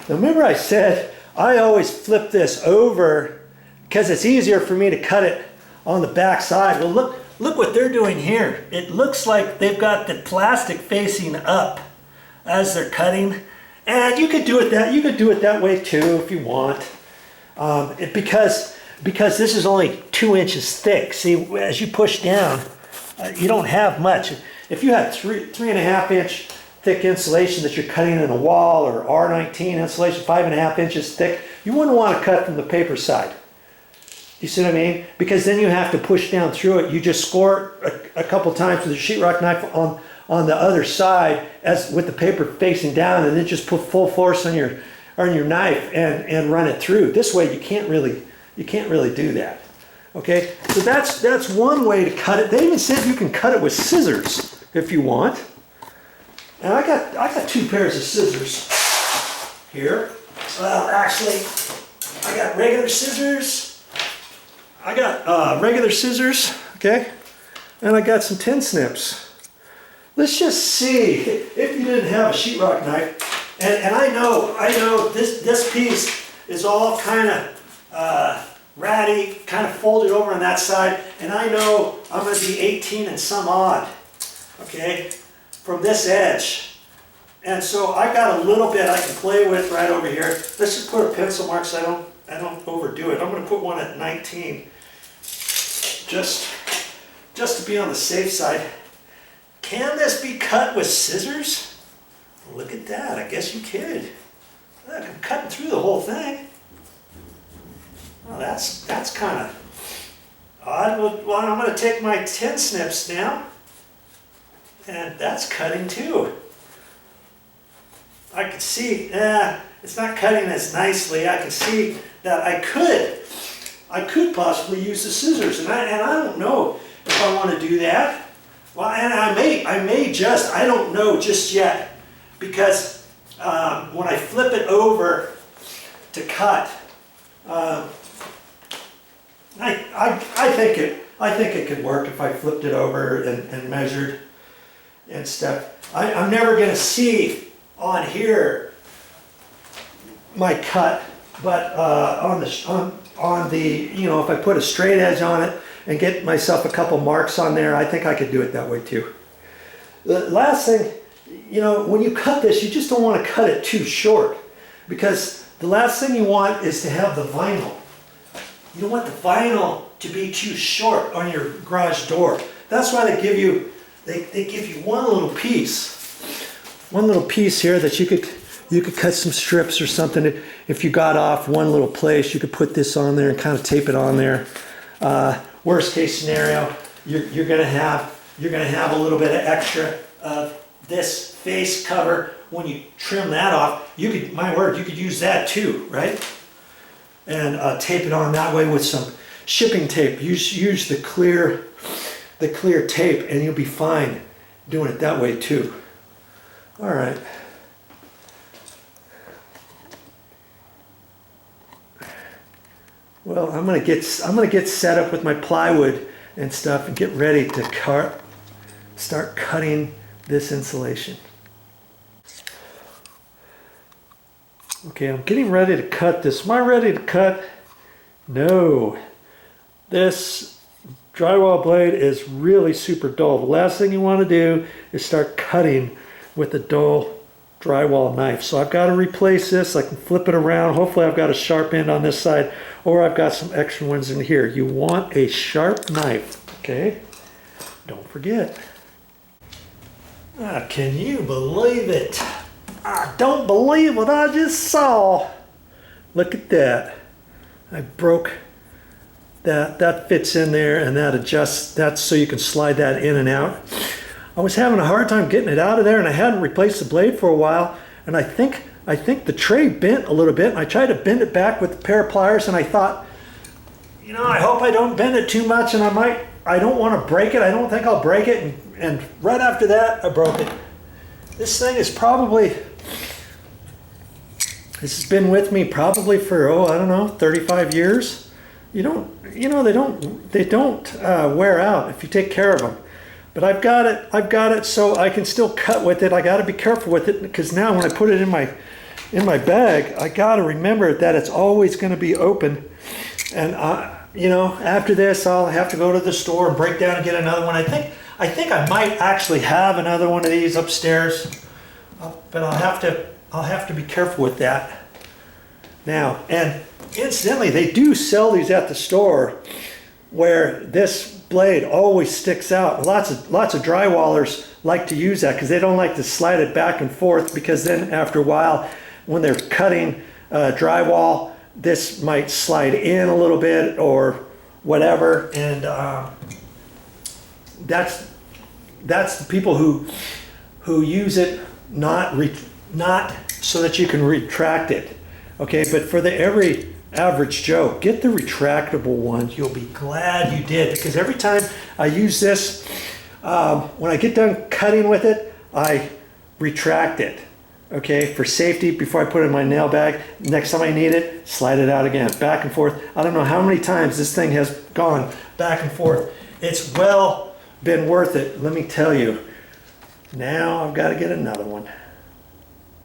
Now remember I said I always flip this over because it's easier for me to cut it on the back side. Well, look what they're doing here. It looks like they've got the plastic facing up as they're cutting. And you could do it that way too if you want. Because this is only 2 inches thick. See, as you push down, you don't have much. If you had 3.5 inch thick insulation that you're cutting in a wall, or R19 insulation 5.5 inches thick, you wouldn't want to cut from the paper side. You see what I mean? Because then you have to push down through it. You just score a couple times with a sheetrock knife on the other side, as with the paper facing down, and then just put full force on your knife and run it through. This way you can't really do that. Okay, so that's one way to cut it. They even said you can cut it with scissors if you want. And I got 2 pairs of scissors here. Well, actually, I got regular scissors. Okay, and I got some tin snips. Let's just see if you didn't have a sheetrock knife. And I know this piece is all kind of ratty, kind of folded over on that side, and I know I'm going to be 18 and some odd, okay, from this edge. And so I got a little bit I can play with right over here. Let's just put a pencil mark so I don't overdo it. I'm going to put one at 19, just to be on the safe side. Can this be cut with scissors? Look at that. I guess you could. Look, I'm cutting through the whole thing. Well, that's kind of odd. Well, I'm going to take my tin snips now, and that's cutting too. I can see, it's not cutting as nicely. I can see that I could possibly use the scissors, and I don't know if I want to do that. Well, and I may just, I don't know just yet, because when I flip it over to cut, I think it could work if I flipped it over and measured and stuff. I'm never going to see on here my cut, but on the you know, if I put a straight edge on it and get myself a couple marks on there, I think I could do it that way too. The last thing, you know, when you cut this, you just don't want to cut it too short, because the last thing you want is to have the vinyl. You don't want the vinyl to be too short on your garage door. That's why they give you one little piece here that you could cut some strips or something. If you got off one little place, you could put this on there and kind of tape it on there. Worst case scenario, you're gonna have a little bit of extra of this face cover. When you trim that off, you could, my word, you could use that too, right? And tape it on that way with some shipping tape. Use the clear tape, and you'll be fine doing it that way too. All right. Well, I'm gonna get set up with my plywood and stuff and get ready to start cutting this insulation. Okay, I'm getting ready to cut this. Am I ready to cut? No. This drywall blade is really super dull. The last thing you want to do is start cutting with a dull drywall knife. So I've got to replace this. I can flip it around. Hopefully I've got a sharp end on this side, or I've got some extra ones in here. You want a sharp knife, okay? Don't forget. Can you believe it? I don't believe what I just saw. Look at that. I broke that. That fits in there, and that adjusts. That's so you can slide that in and out. I was having a hard time getting it out of there, and I hadn't replaced the blade for a while, and I think the tray bent a little bit, and I tried to bend it back with a pair of pliers, and I thought, you know, I hope I don't bend it too much, and I don't want to break it. I don't think I'll break it, and right after that, I broke it. This thing is probably, this has been with me probably for, I don't know, 35 years. They don't wear out if you take care of them. But I've got it so I can still cut with it. I got to be careful with it, because now when I put it in in my bag, I got to remember that it's always going to be open. And you know, after this, I'll have to go to the store and break down and get another one. I think I might actually have another one of these upstairs, but I'll have to be careful with that. Now, and incidentally, they do sell these at the store where this blade always sticks out. Lots of drywallers like to use that because they don't like to slide it back and forth, because then after a while, when they're cutting drywall, this might slide in a little bit or whatever, and that's the people who use it not so that you can retract it. Okay, but for the every average Joe, get the retractable ones. You'll be glad you did, because every time I use this, when I get done cutting with it, I retract it. Okay, for safety, before I put it in my nail bag. Next time I need it, slide it out again, back and forth. I don't know how many times this thing has gone back and forth. It's well been worth it, let me tell you. Now I've got to get another one.